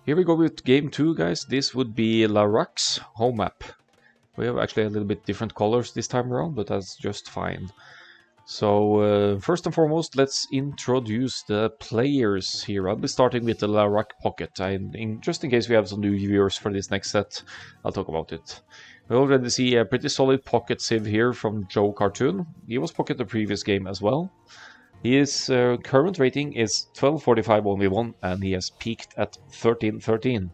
Here we go with game 2, guys. This would be LaRac's home map. We have actually a little bit different colors this time around, but that's just fine. So first and foremost, let's introduce the players here. I'll be starting with the LaRac Pocket. Just in case we have some new viewers for this next set, I'll talk about it. We already see a pretty solid pocket civ here from Joe Cartoon. He was pocket the previous game as well. His current rating is 1245 only one, and he has peaked at 1313.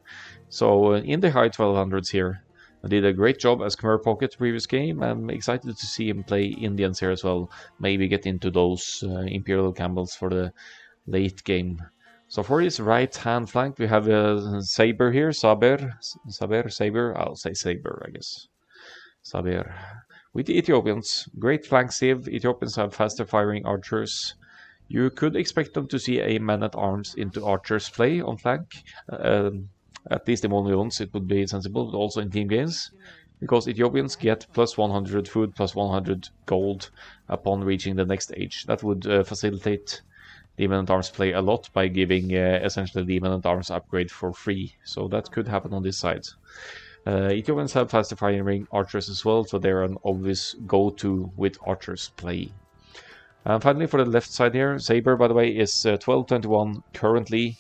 So in the high 1200s here. I did a great job as Khmer Pocket previous game. I'm excited to see him play Indians here as well. Maybe get into those Imperial Campbells for the late game. So for his right hand flank we have a Saber here, Saber, I'll say Saber I guess. Saber. With the Ethiopians, great flank civ. Ethiopians have faster firing archers. You could expect them to see a man-at-arms into archers play on flank. At least in only once it would be sensible, but also in team games. Because Ethiopians get plus 100 food, plus 100 gold upon reaching the next age. That would facilitate the man-at-arms play a lot by giving essentially the man-at-arms upgrade for free. So that could happen on this side. Ethiopians have faster firing archers as well, so they're an obvious go-to with archers play. And finally, for the left side here, Saber, by the way, is 1221 currently.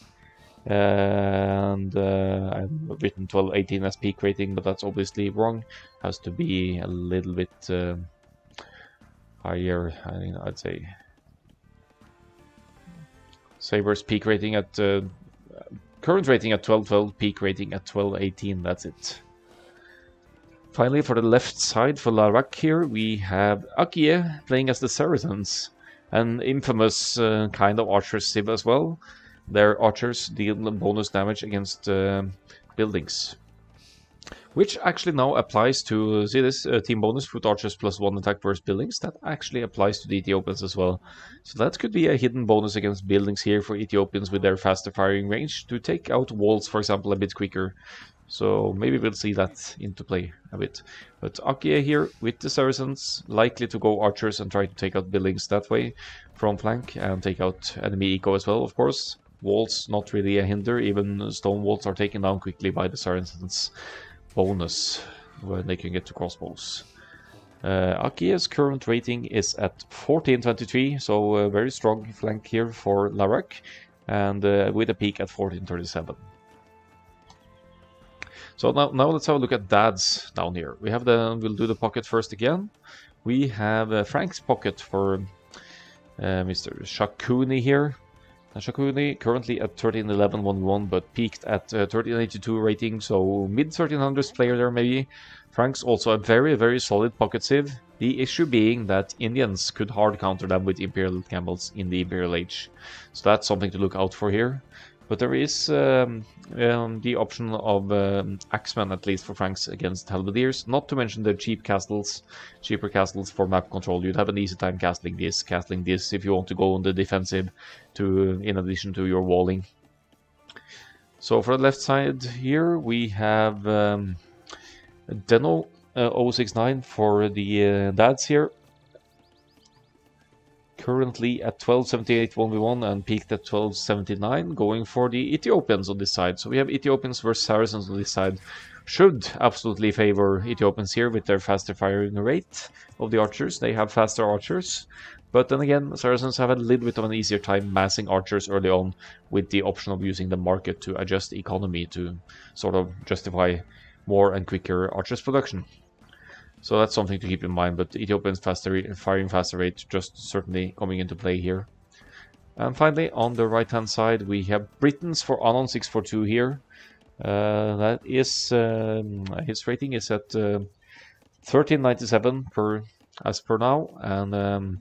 And I've written 1218 as peak rating, but that's obviously wrong. Has to be a little bit higher, I'd say. Saber's peak rating at current rating at 1212, peak rating at 1218. That's it. Finally, for the left side for LaRac here, we have Akkal-AOE playing as the Saracens, an infamous kind of archer civ as well. Their archers deal bonus damage against buildings, which actually now applies to, see this, team bonus with archers plus 1 attack versus buildings. That actually applies to the Ethiopians as well. So that could be a hidden bonus against buildings here for Ethiopians with their faster firing range to take out walls, for example, a bit quicker. So maybe we'll see that into play a bit. But Akkal-AOE here with the Saracens, likely to go archers and try to take out buildings that way from flank and take out enemy eco as well, of course. Walls not really a hinder, even stone walls are taken down quickly by the Saracens bonus when they can get to crossbows. Akkal-AOE's current rating is at 1423, so a very strong flank here for LaRac, and with a peak at 1437. So now let's have a look at dads down here. We'll do the pocket first again. We have Frank's pocket for Mr. Shakuni here. Shakuni currently at 1311 but peaked at 1382 rating, so mid-1300s player there maybe. Frank's also a very, very solid pocket civ. The issue being that Indians could hard counter them with Imperial Campbells in the Imperial Age. So that's something to look out for here. But there is the option of Axemen, at least for Franks, against Halberdiers. Not to mention the cheaper castles for map control. You'd have an easy time castling this if you want to go on the defensive in addition to your walling. So for the left side here, we have Deno 069 for the dads here. Currently at 1278 1v1 and peaked at 1279, going for the Ethiopians on this side. So we have Ethiopians versus Saracens on this side. Should absolutely favor Ethiopians here with their faster firing rate of the archers. They have faster archers. But then again, Saracens have a little bit of an easier time massing archers early on with the option of using the market to adjust the economy to sort of justify more and quicker archers production. So that's something to keep in mind, but Ethiopians firing faster rate just certainly coming into play here. And finally, on the right-hand side, we have Britons for Anon 642 here. That is his rating is at 1397 as per now, and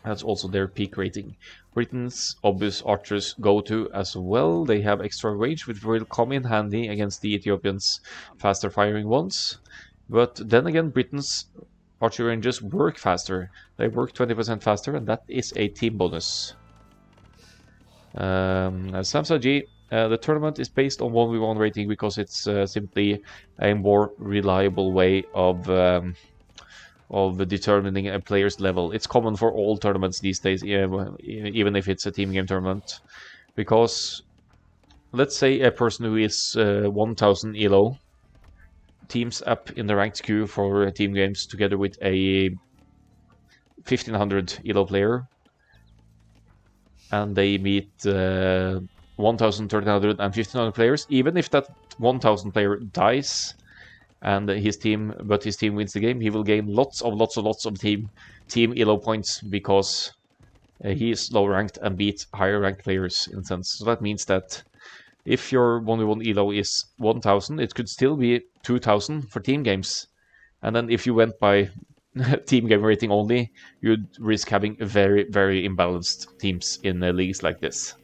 that's also their peak rating. Britons, obvious archers go to as well. They have extra range, which will come in handy against the Ethiopians' faster firing ones. But then again, Britain's archery ranges work faster. They work 20% faster, and that is a team bonus. Samsa G, the tournament is based on 1v1 rating because it's simply a more reliable way of determining a player's level. It's common for all tournaments these days, even if it's a team game tournament, because let's say a person who is 1000 elo teams up in the ranked queue for team games together with a 1500 elo player, and they meet 1000, 1300, and 1500 players. Even if that 1000 player dies and his team wins the game, he will gain lots of team elo points because he is low ranked and beat higher ranked players in a sense. So that means that if your 1v1 elo is 1000, it could still be 2000 for team games. And then if you went by team game rating only, you'd risk having very, very imbalanced teams in leagues like this.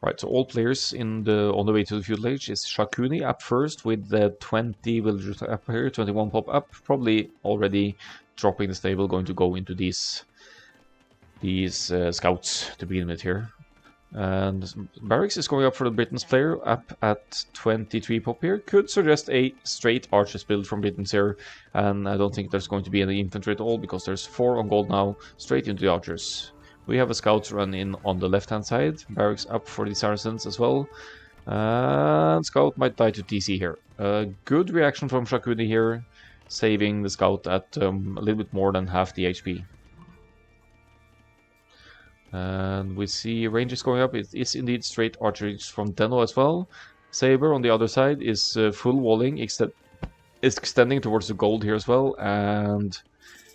Right, so all players on the way to the feudal age is Shakuni up first with the 20 villagers up here, 21 pop up, probably already dropping the stable, going to go into these scouts to begin with here. And Barracks is going up for the Britain's player, up at 23 pop here. Could suggest a straight archers build from Britain's here, and I don't think there's going to be any infantry at all, because there's 4 on gold now, straight into the archers. We have a scout run in on the left-hand side, Barracks up for the Saracens as well, and scout might die to TC here. Good reaction from Shakuni here, saving the scout at a little bit more than half the HP. And we see ranges going up. It is indeed straight archery from Deno as well. Saber on the other side is full walling, extending towards the gold here as well, and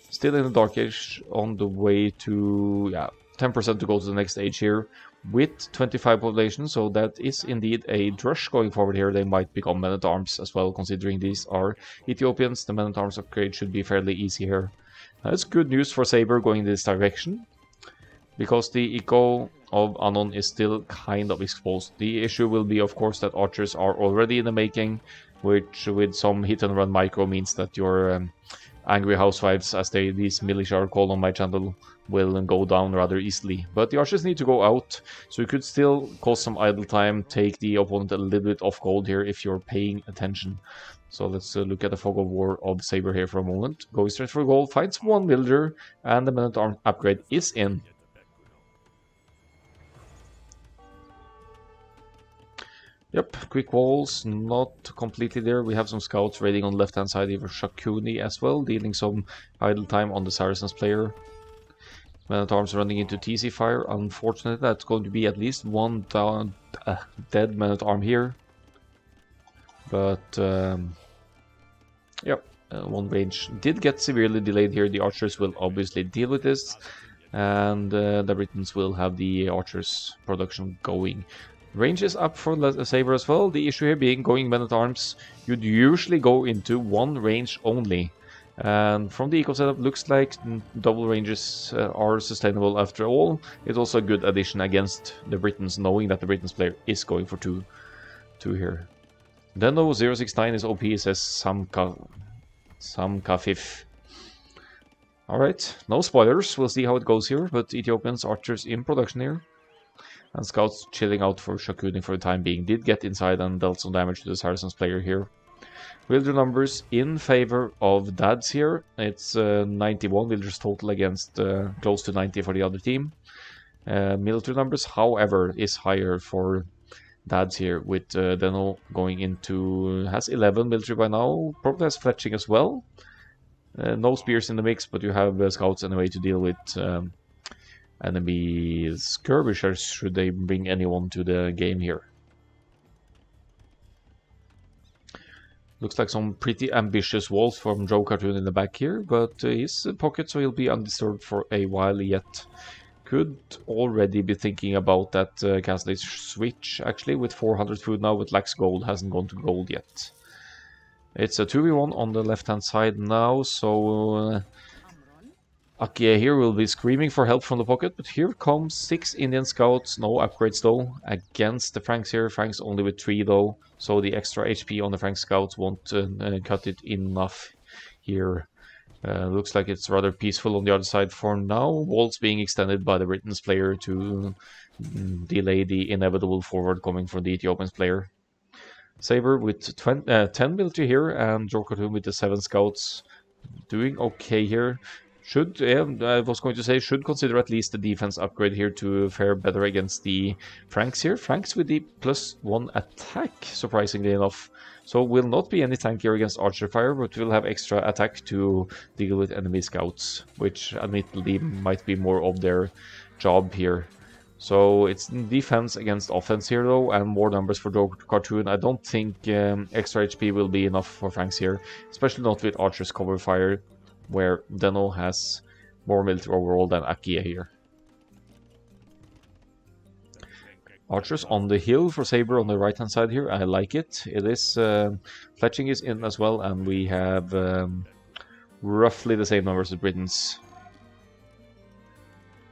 still in the Dark Age on the way to 10% to go to the next age here with 25 population. So that is indeed a drush going forward here. They might become men-at-arms as well, considering these are Ethiopians. The men-at-arms upgrade should be fairly easy here. That's good news for Saber going in this direction, because the eco of Anon is still kind of exposed. The issue will be, of course, that archers are already in the making, which with some hit-and-run micro means that your angry housewives, as these militia are called on my channel, will go down rather easily. But the archers need to go out, so you could still cause some idle time, take the opponent a little bit off gold here if you're paying attention. So let's look at the fog of war of Saber here for a moment. Going straight for gold, finds one villager, and the men-at-arms upgrade is in. Yep, quick walls, not completely there. We have some scouts raiding on the left-hand side here for Shakuni as well, dealing some idle time on the Saracens player. Men-at-arms running into TC fire. Unfortunately, that's going to be at least one down, dead men-at-arm here. But, yep, one range did get severely delayed here. The archers will obviously deal with this, and the Britons will have the archers production going. Range is up for Saber as well. The issue here being going men-at-arms, you'd usually go into one range only. And from the eco setup, looks like double ranges are sustainable after all. It's also a good addition against the Britons, knowing that the Britons player is going for two here. Deno 069 is OP, says Samka Fif. Alright, no spoilers, we'll see how it goes here, but Ethiopians archers in production here. And scouts chilling out for Shakuni for the time being. Did get inside and dealt some damage to the Saracens player here. Villager numbers in favor of Dads here. It's 91 villagers total against close to 90 for the other team. Military numbers, however, is higher for Dads here, with Deno going into... has 11 military by now. Probably has fletching as well. No spears in the mix, but you have scouts anyway to deal with... enemy skirmishers, should they bring anyone to the game here. Looks like some pretty ambitious walls from Joe Cartoon in the back here, but he's in pocket, so he'll be undisturbed for a while yet. Could already be thinking about that castle switch, actually, with 400 food now, with lacks gold, hasn't gone to gold yet. It's a 2v1 on the left-hand side now, so... Akkal-AOE here will be screaming for help from the pocket, but here comes 6 Indian scouts, no upgrades though, against the Franks here. Franks only with 3 though, so the extra HP on the Frank scouts won't cut it enough here. Looks like it's rather peaceful on the other side for now. Walls being extended by the Britain's player to delay the inevitable forward coming from the Ethiopian's player. Saber with 10 military here, and Joe Cartoon with the 7 scouts doing okay here. Should, yeah, I was going to say, should consider at least the defense upgrade here to fare better against the Franks here. Franks with the +1 attack, surprisingly enough. So will not be any tank here against archer fire, but will have extra attack to deal with enemy scouts, which admittedly might be more of their job here. So it's defense against offense here though, and more numbers for Joker Cartoon. I don't think extra HP will be enough for Franks here, especially not with archer's cover fire, where Deno has more military overall than Akia here. Archers on the hill for Saber on the right hand side here. I like it. It is fletching is in as well, and we have roughly the same numbers as Britons.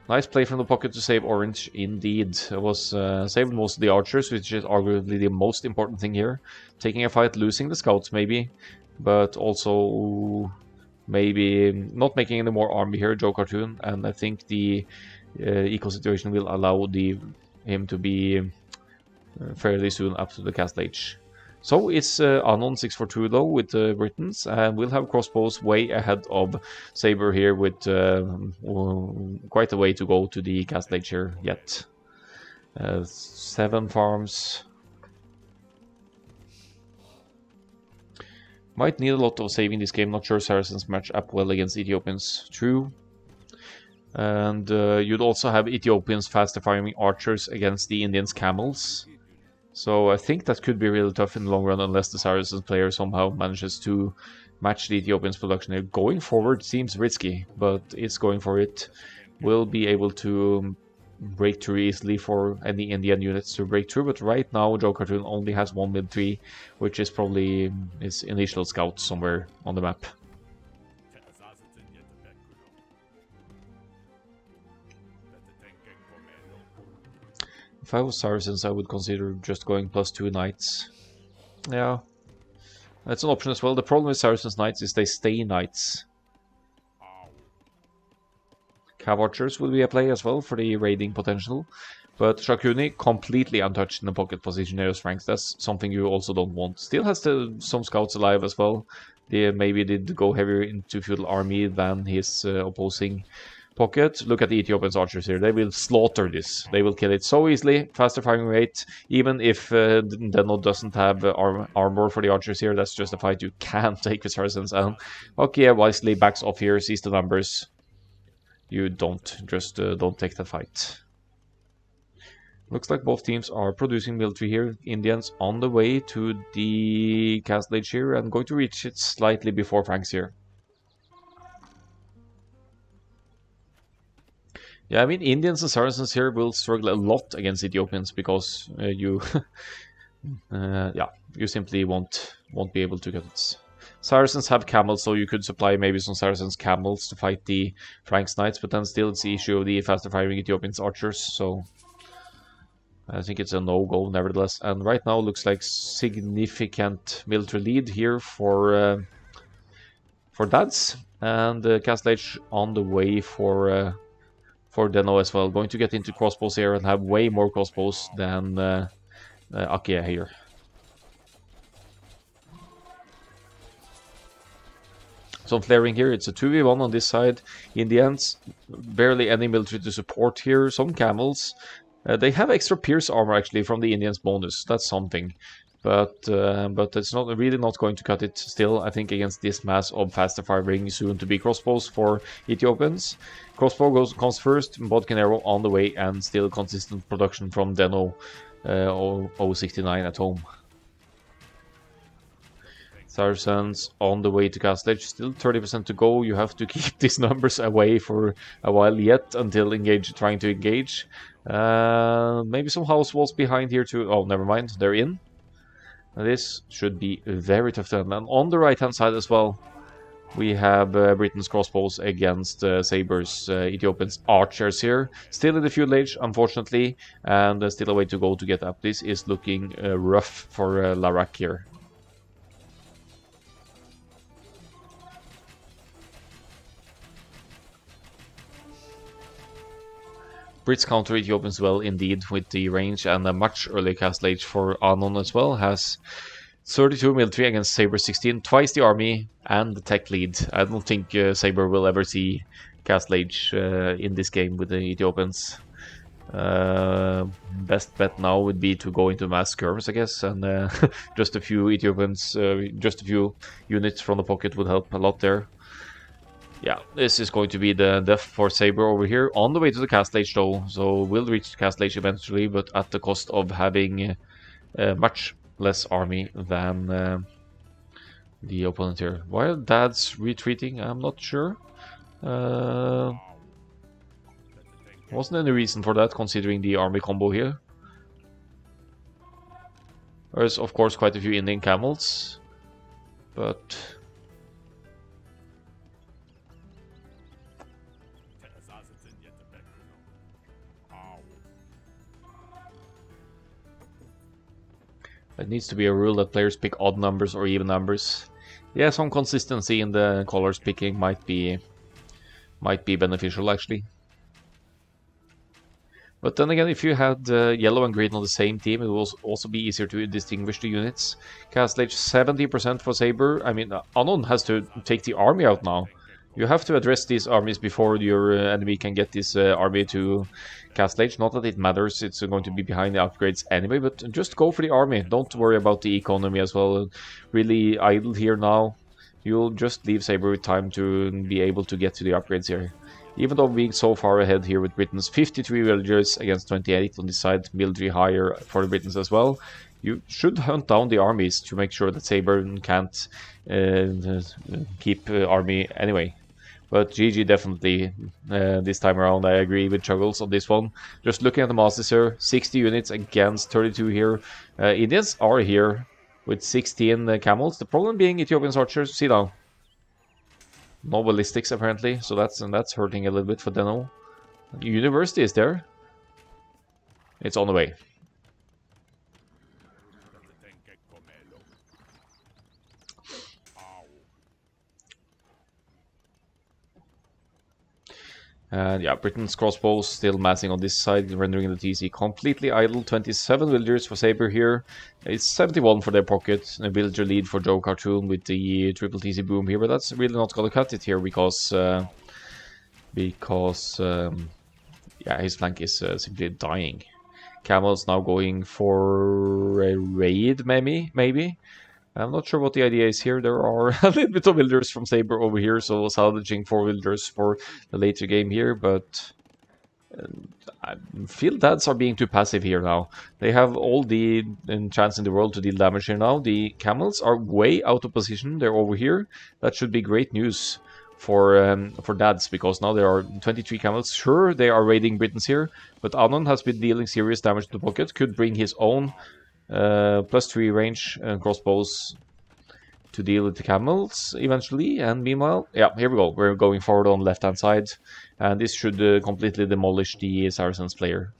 Nice play from the pocket to save orange indeed. It was saved most of the archers, which is arguably the most important thing here. Taking a fight, losing the scouts maybe, but also maybe not making any more army here, Joe Cartoon, and I think the eco situation will allow him to be fairly soon up to the castle age. So it's Anon 642 though with the Britons, and we'll have crossbows way ahead of Saber here with quite a way to go to the castle age here yet. 7 farms. Might need a lot of saving this game. Not sure Saracens match up well against Ethiopians. True. And you'd also have Ethiopians faster firing archers against the Indians' camels. So I think that could be really tough in the long run unless the Saracens player somehow manages to match the Ethiopians' production here. Going forward seems risky, but it's going for it. Will be able to break through easily for any Indian units to break through, but right now Joe Cartoon only has 1 mid-3, which is probably his initial scout somewhere on the map. If I was Saracens, I would consider just going +2 knights. Yeah, that's an option as well. The problem with Saracens knights is they stay knights. Cav archers will be a play as well for the raiding potential, but Shakuni completely untouched in the pocket position here as Franks. That's something you also don't want. Still has some scouts alive as well. They maybe did go heavier into feudal army than his opposing pocket. Look at the Ethiopians archers here. They will slaughter this. They will kill it so easily. Faster firing rate. Even if Deno doesn't have armor for the archers here, that's just a fight you can't take with Saracens. And okay, wisely backs off here, sees the numbers. You don't take the fight. Looks like both teams are producing military here. Indians on the way to the castle age here and going to reach it slightly before Franks here. Yeah, I mean, Indians and Saracens here will struggle a lot against Ethiopians because you simply won't be able to get it. Saracens have camels, so you could supply maybe some Saracens camels to fight the Franks knights, but then still it's the issue of the faster firing Ethiopians archers, so I think it's a no-go nevertheless. And right now looks like significant military lead here for Dads, and Castle Age on the way for Deno as well. Going to get into crossbows here and have way more crossbows than Akia here. Some flaring here. It's a 2v1 on this side. Indians, barely any military to support here. Some camels. They have extra pierce armor actually from the Indians bonus. That's something. But it's not really not going to cut it still, I think, against this mass of faster firing soon to be crossbows for Ethiopians. Crossbow comes first, bodkin arrow on the way, and still consistent production from Deno 069 at home. Saracens on the way to castle age, still 30% to go. You have to keep these numbers away for a while yet until trying to engage. Maybe some house walls behind here too. Oh, never mind, they're in. This should be very tough to handle. And on the right hand side as well, we have Britain's crossbows against Saber's Ethiopians archers here. Still in the feudal age, unfortunately, and still a way to go to get up. This is looking rough for LaRac here. Brits counter Ethiopians well indeed with the range, and a much earlier castle age for Anon as well. Has 32 military against Saber 16, twice the army and the tech lead. I don't think Saber will ever see Castle Age in this game with the Ethiopians. Best bet now would be to go into mass skirms, I guess, and just a few Ethiopians, just a few units from the pocket would help a lot there. Yeah, this is going to be the death for Saber over here, on the way to the Castle Age though, so we'll reach Castle Age eventually, but at the cost of having much less army than the opponent here. While Dad's retreating, I'm not sure. Wasn't any reason for that, considering the army combo here. There's, of course, quite a few Indian camels, but... It needs to be a rule that players pick odd numbers or even numbers. Yeah, some consistency in the colors picking might be beneficial, actually. But then again, if you had yellow and green on the same team, it will also be easier to distinguish the units. Castle Age 70% for Saber. I mean, Anon has to take the army out now. You have to address these armies before your enemy can get this army to Castle Age. Not that it matters, it's going to be behind the upgrades anyway, but just go for the army. Don't worry about the economy as well. Really idle here now. You'll just leave Saber with time to be able to get to the upgrades here. Even though being so far ahead here with Britain's 53 villagers against 28 on this side, military higher for the Britons as well, you should hunt down the armies to make sure that Saber can't keep army anyway. But GG definitely this time around. I agree with Chuggles on this one. Just looking at the masses here, 60 units against 32 here. Indians are here with 16 camels. The problem being Ethiopian archers. See now. No ballistics apparently, so that's hurting a little bit for Deno. University is there. It's on the way. And yeah, Britain's crossbows still massing on this side, rendering the TC completely idle. 27 villagers for Saber here. It's 71 for their pocket. A villager lead for Joe Cartoon with the triple TC boom here, but that's really not gonna cut it here because yeah, his flank is simply dying. Camel's now going for a raid, maybe. I'm not sure what the idea is here. There are a little bit of villagers from Saber over here, so salvaging 4 villagers for the later game here, but I feel Dads are being too passive here now. They have all the chance in the world to deal damage here now. The camels are way out of position. They're over here. That should be great news for Dads, because now there are 23 camels. Sure, they are raiding Britons here, but Anon has been dealing serious damage to the pocket. Could bring his own +3 range crossbows to deal with the camels eventually. And meanwhile, yeah, here we go. We're going forward on the left hand side, and this should completely demolish the Saracens player.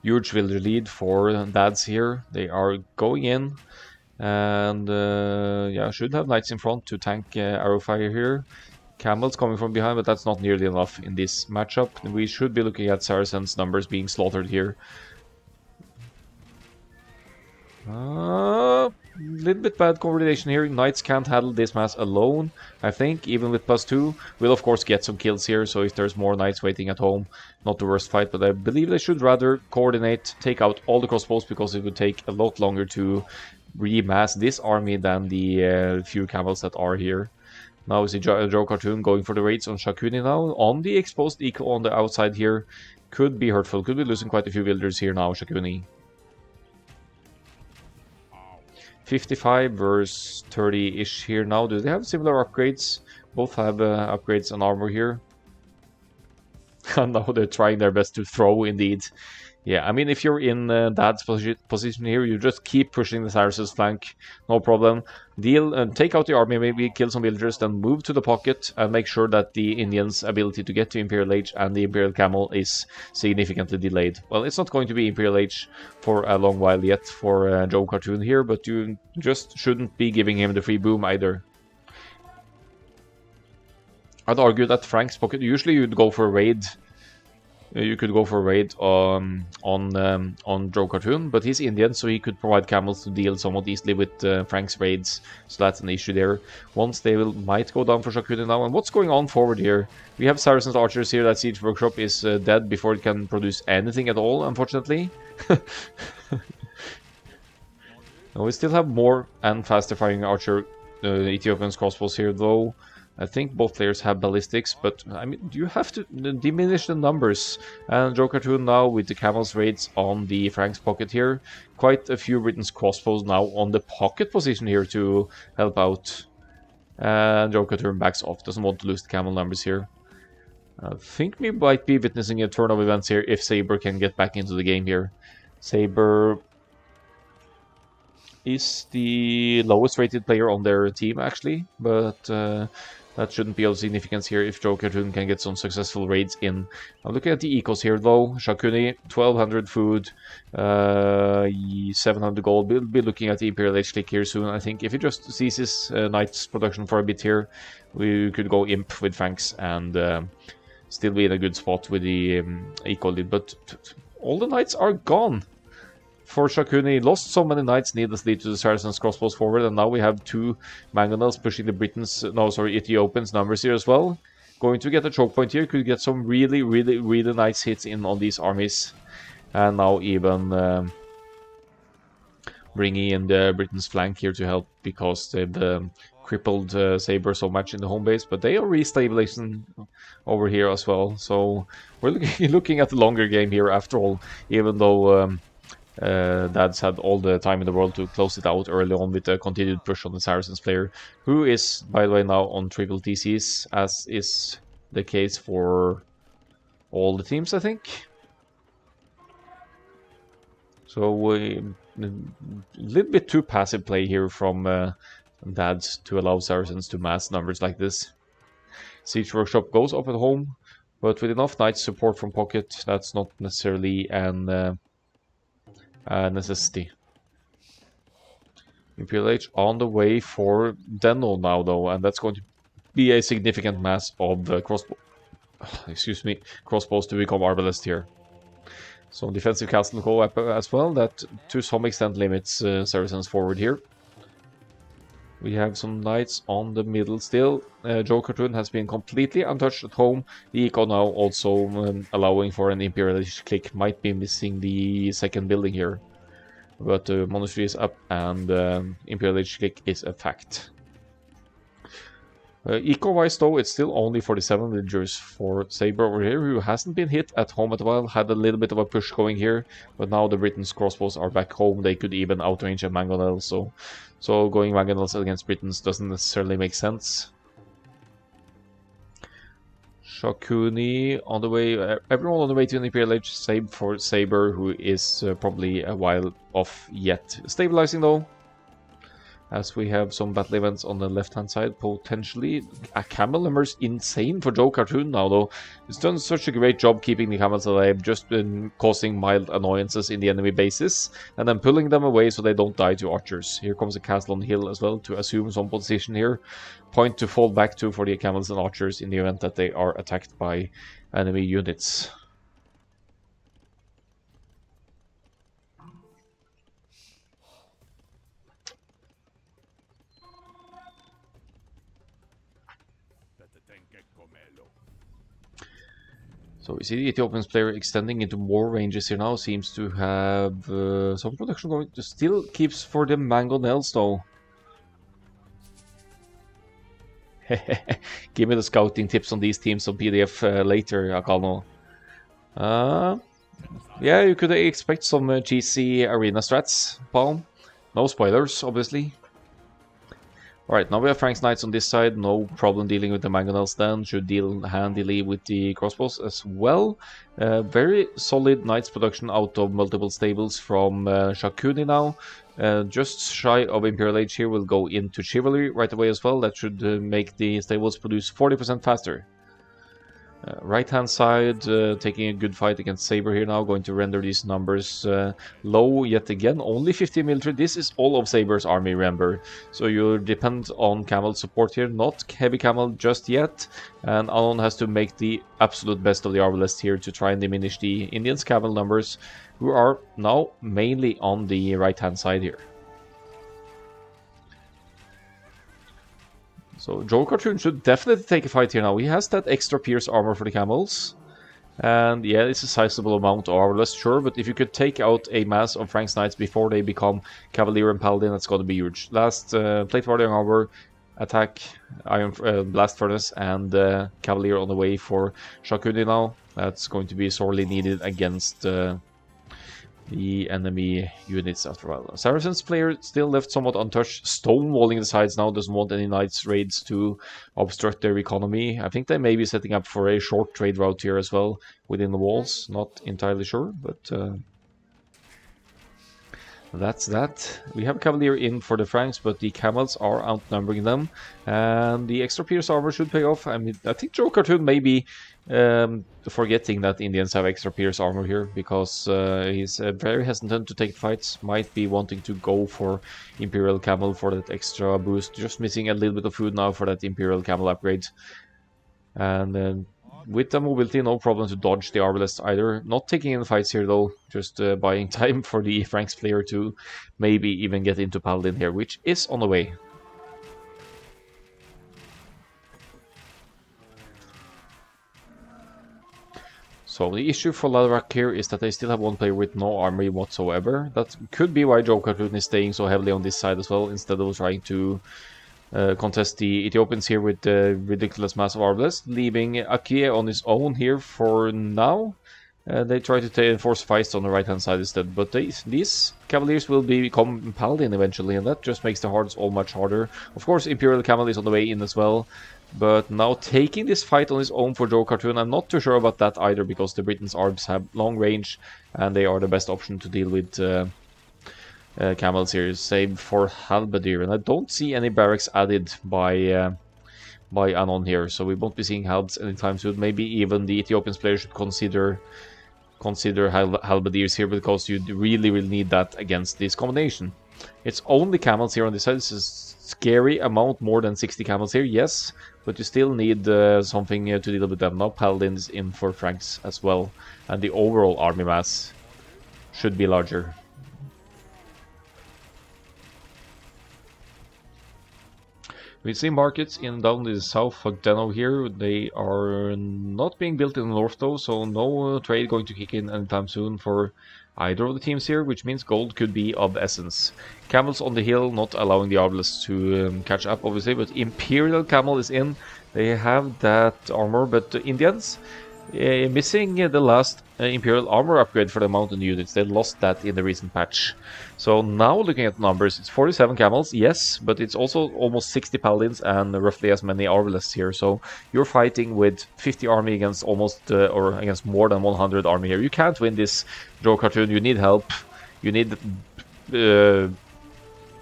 Huge villager lead for Dads here. They are going in, and yeah, should have knights in front to tank arrow fire here. Camels coming from behind, but that's not nearly enough in this matchup. We should be looking at Saracens' numbers being slaughtered here. Little bit bad coordination here. Knights can't handle this mass alone, I think, even with +2. We'll of course get some kills here, so if there's more knights waiting at home, not the worst fight, but I believe they should rather coordinate, take out all the crossbows, because it would take a lot longer to remass this army than the few camels that are here. Now is the Joe Cartoon going for the raids on Shakuni now. On the exposed eco on the outside here. Could be hurtful. Could be losing quite a few villagers here now, Shakuni. 55 versus 30-ish here now. Do they have similar upgrades? Both have upgrades on armor here. And now they're trying their best to throw, indeed. Yeah, I mean, if you're in Dad's position here, you just keep pushing the Saracens flank, no problem. Deal and take out the army, maybe kill some villagers, then move to the pocket and make sure that the Indians' ability to get to Imperial Age and the Imperial Camel is significantly delayed. Well, it's not going to be Imperial Age for a long while yet for Joe Cartoon here, but you just shouldn't be giving him the free boom either. I'd argue that Frank's pocket, usually you'd go for a raid you could go for a raid on Joe Cartoon, but he's Indian, so he could provide camels to deal somewhat easily with Frank's raids, so that's an issue there. Once they might go down for Shakuni now, and what's going on forward here? We have Saracen's archers here. That Siege Workshop is dead before it can produce anything at all, unfortunately. We still have more and faster firing archer Ethiopian's crossbows here, though. I think both players have ballistics, but I mean, you have to diminish the numbers. And Joe Cartoon now with the Camel's raids on the Frank's pocket here. Quite a few Britain's crossbows now on the pocket position here to help out. And Joe Cartoon backs off, doesn't want to lose the Camel numbers here. I think we might be witnessing a turn of events here if Saber can get back into the game here. Saber is the lowest rated player on their team actually, but that shouldn't be of significance here if Joe Cartoon can get some successful raids in. I'm looking at the ecos here though. Shakuni, 1200 food, 700 gold. We'll be looking at the Imperial Age click here soon. I think if he just ceases Knight's production for a bit here, we could go Imp with Franks and still be in a good spot with the eco lead. But all the Knights are gone. For Shakuni, lost so many knights needlessly to the Saracen's crossbows forward, and now we have two mangonels pushing the Ethiopians' numbers here as well. Going to get a choke point here, could get some really nice hits in on these armies. And now even bringing in the Britain's flank here to help, because they've crippled Saber so much in the home base, but they are restabilizing over here as well. So we're looking at the longer game here after all, even though Dad's had all the time in the world to close it out early on with a continued push on the Saracens player, who is, by the way, now on triple TCs, as is the case for all the teams, I think. So a little bit too passive play here from Dad's to allow Saracens to mass numbers like this. Siege Workshop goes up at home, but with enough Knights support from pocket, that's not necessarily an necessity. Imperial Age on the way for Deno now though, and that's going to be a significant mass of crossbows to become arbalest here. So defensive castle go up as well, that to some extent limits Saracens forward here. We have some knights on the middle still. Joe Cartoon has been completely untouched at home. The eco now also allowing for an Imperial click. Might be missing the second building here. But Monastery is up and Imperial click is a fact. Eco-wise though, it's still only 47 villagers for Saber over here, who hasn't been hit at home at all. Had a little bit of a push going here, but now the Britain's crossbows are back home. They could even outrange a Mangonel, so going Mangonels against Britons doesn't necessarily make sense. Shakuni on the way, everyone on the way to an Imperial Age, save for Saber, who is probably a while off yet. Stabilizing though, as we have some battle events on the left-hand side, potentially. A camel emerges insane for Joe Cartoon now, though. He's done such a great job keeping the camels alive, just been causing mild annoyances in the enemy bases, and then pulling them away so they don't die to archers. Here comes a castle on the hill as well to assume some position here. Point to fall back to for the camels and archers in the event that they are attacked by enemy units. So we see the Ethiopian player extending into more ranges here now. Seems to have some production going. Still keeps for the Mangonels though. Give me the scouting tips on these teams on PDF later, Akkal-AOE. Yeah, you could expect some cheesy arena strats, Palm. No spoilers, obviously. Alright, now we have Frank's Knights on this side, no problem dealing with the Mangonels then, should deal handily with the crossbows as well. Very solid Knights production out of multiple stables from Shakuni now. Just shy of Imperial Age here will go into Chivalry right away as well. That should make the stables produce 40% faster. Right hand side, taking a good fight against Saber here now, going to render these numbers low yet again. Only 50 military. This is all of Saber's army, remember. So you depend on camel support here, not heavy camel just yet. And Anon has to make the absolute best of the Arbalest here to try and diminish the Indians' camel numbers, who are now mainly on the right hand side here. So Joe Cartoon should definitely take a fight here now. He has that extra pierce armor for the camels. And yeah, it's a sizable amount of Arbalest, sure, but if you could take out a mass of Frank's Knights before they become Cavalier and Paladin, that's going to be huge. Last Plate Guardian Armor, Attack, Iron Blast Furnace, and Cavalier on the way for Shakuni now. That's going to be sorely needed against the enemy units after a while. Saracen's player still left somewhat untouched, stonewalling the sides now, doesn't want any knights raids to obstruct their economy. I think they may be setting up for a short trade route here as well within the walls, not entirely sure, but that's that. We have Cavalier in for the Franks, but the camels are outnumbering them, and the extra pierce armor should pay off. I mean, I think Joe Cartoon may be forgetting that Indians have extra pierce armor here, because he's very hesitant to take fights, might be wanting to go for Imperial Camel for that extra boost, just missing a little bit of food now for that Imperial Camel upgrade. And then with the mobility, no problem to dodge the Arbalest either. Not taking in fights here though, just buying time for the Franks player to maybe even get into Paladin here, which is on the way. So the issue for LaRac here is that they still have one player with no army whatsoever. That could be why Joe Cartoon is staying so heavily on this side as well, instead of trying to contest the Ethiopians here with the ridiculous mass of Arbalest, leaving Akie on his own here for now. They try to enforce Feist on the right hand side instead, but these Cavaliers will become Paladin eventually, and that just makes the Hards all much harder. Of course, Imperial Camel is on the way in as well, but now taking this fight on his own for Joe Cartoon, I'm not too sure about that either, because the Britain's Arbs have long range, and they are the best option to deal with camels here, save for Halberdier, and I don't see any barracks added by Anon here, so we won't be seeing Halbs anytime soon. Maybe even the Ethiopian player should consider Halberdiers here, because you really will need that against this combination. It's only camels here on this side. This is a scary amount, more than 60 camels here, yes, but you still need something to deal with them. Now Paladins in for Franks as well, and the overall army mass should be larger. We see markets down in the south for Deno here. They are not being built in the north though, so no trade going to kick in anytime soon for either of the teams here, which means gold could be of essence. Camels on the hill, not allowing the Arbalists to catch up obviously, but Imperial Camel is in. They have that armor, but the Indians missing the last Imperial armor upgrade for the mountain units. They lost that in the recent patch. So now looking at numbers, it's 47 camels, yes, but it's also almost 60 paladins and roughly as many Arbalists here. So you're fighting with 50 army against almost or against more than 100 army here. You can't win this, Joe Cartoon. You need help. You need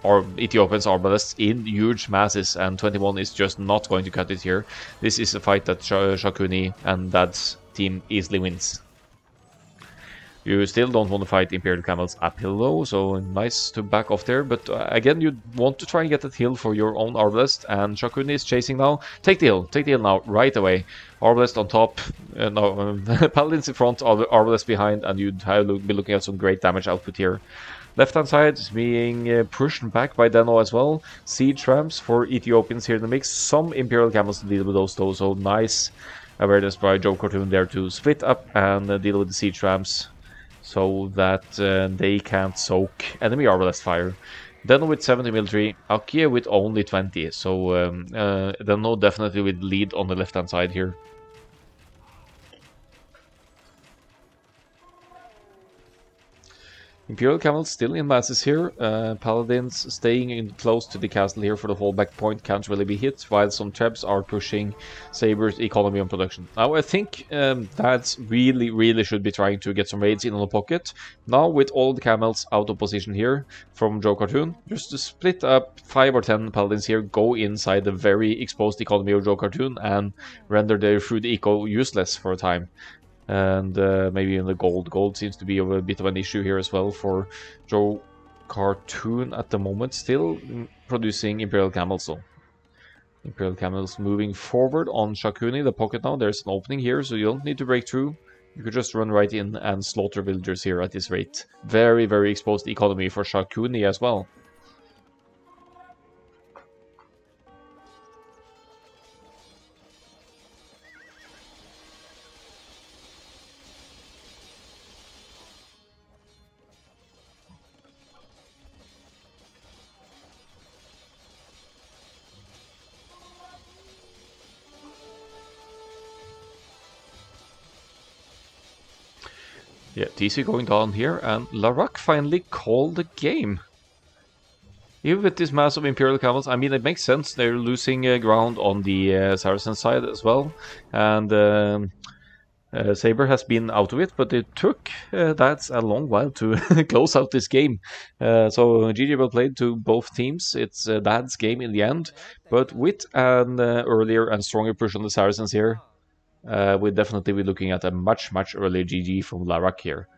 or Ethiopians Arbalists in huge masses, and 21 is just not going to cut it here. This is a fight that Shakuni and Dad's team easily wins. You still don't want to fight Imperial Camels uphill though, so nice to back off there, but again you want to try and get that hill for your own Arbalest, and Shakuni is chasing now. Take the hill now, right away. Arbalest on top, Paladins in front, Arbalest behind, and you'd be looking at some great damage output here. Left hand side is being pushed back by Deno as well. Siege ramps for Ethiopians here in the mix. Some Imperial Camels to deal with those though, so nice awareness by Joe Cartoon there to split up and deal with the siege ramps, so that they can't soak enemy Arbalest fire. Deno with 70 military, Akie with only 20, so Deno definitely with lead on the left hand side here. Imperial Camels still in masses here. Paladins staying in close to the castle here for the fallback point can't really be hit, while some Trebs are pushing Saber's economy on production. Now I think that's really should be trying to get some raids in on the pocket. Now with all the Camels out of position here from Joe Cartoon, just to split up 5 or 10 Paladins here, go inside the very exposed economy of Joe Cartoon and render their food eco useless for a time. And maybe in the gold. Gold seems to be a bit of an issue here as well for Joe Cartoon at the moment, still producing Imperial Camels. So Imperial Camels moving forward on Shakuni, the pocket now. There's an opening here, so you don't need to break through. You could just run right in and slaughter villagers here at this rate. Very exposed economy for Shakuni as well. Yeah, TC going down here, and LaRac finally called the game. Even with this mass of Imperial Camels, I mean, it makes sense. They're losing ground on the Saracen side as well. And Saber has been out of it, but it took that's a long while to close out this game. So GG well played to both teams. It's Dad's game in the end, but with an earlier and stronger push on the Saracens here, we'll definitely be looking at a much earlier GG from LaRac here.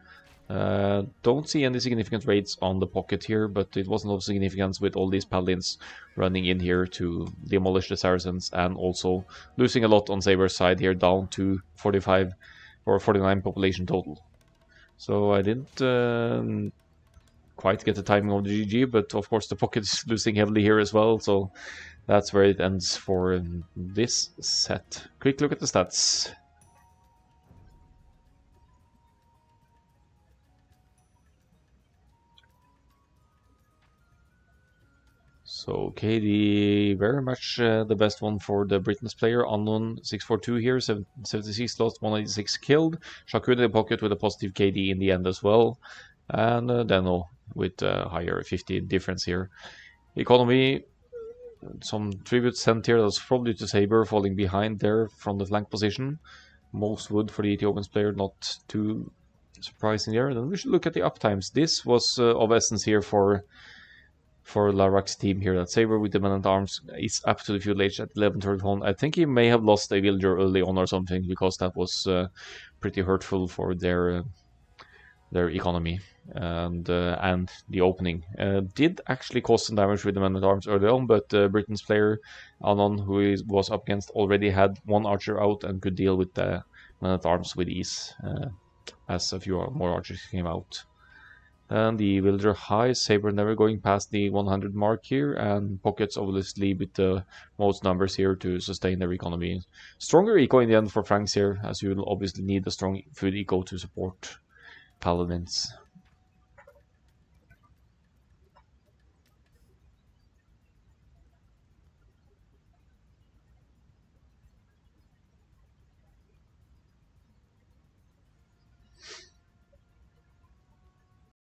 Don't see any significant raids on the pocket here, but it wasn't of significance with all these paladins running in here to demolish the Saracens, and also losing a lot on Saber's side here, down to 45 or 49 population total. So I didn't quite get the timing of the GG, but of course the pocket is losing heavily here as well, so that's where it ends for this set. Quick look at the stats. So KD very much the best one for the Britain's player. Unknown 642 here, 76 lost, 186 killed. Shakur in the pocket with a positive KD in the end as well. And Deno with a higher 50 difference here. Economy, some tributes sent here. That's probably to Saber falling behind there from the flank position. Most wood for the Ethiopians player, not too surprising there. Then we should look at the uptimes. This was of essence here for LaRac's team here. That Saber with the man-at-arms is up to the fuel age at 11:31. I think he may have lost a villager early on or something, because that was pretty hurtful for their economy. And the opening did actually cause some damage with the man-at-arms early on, but Britain's player Anon, who was up against, already had one archer out and could deal with the man-at-arms with ease, as a few more archers came out. And the villager high, Saber never going past the 100 mark here, and pockets obviously with the most numbers here to sustain their economy. Stronger eco in the end for Franks here, as you will obviously need a strong food eco to support paladins.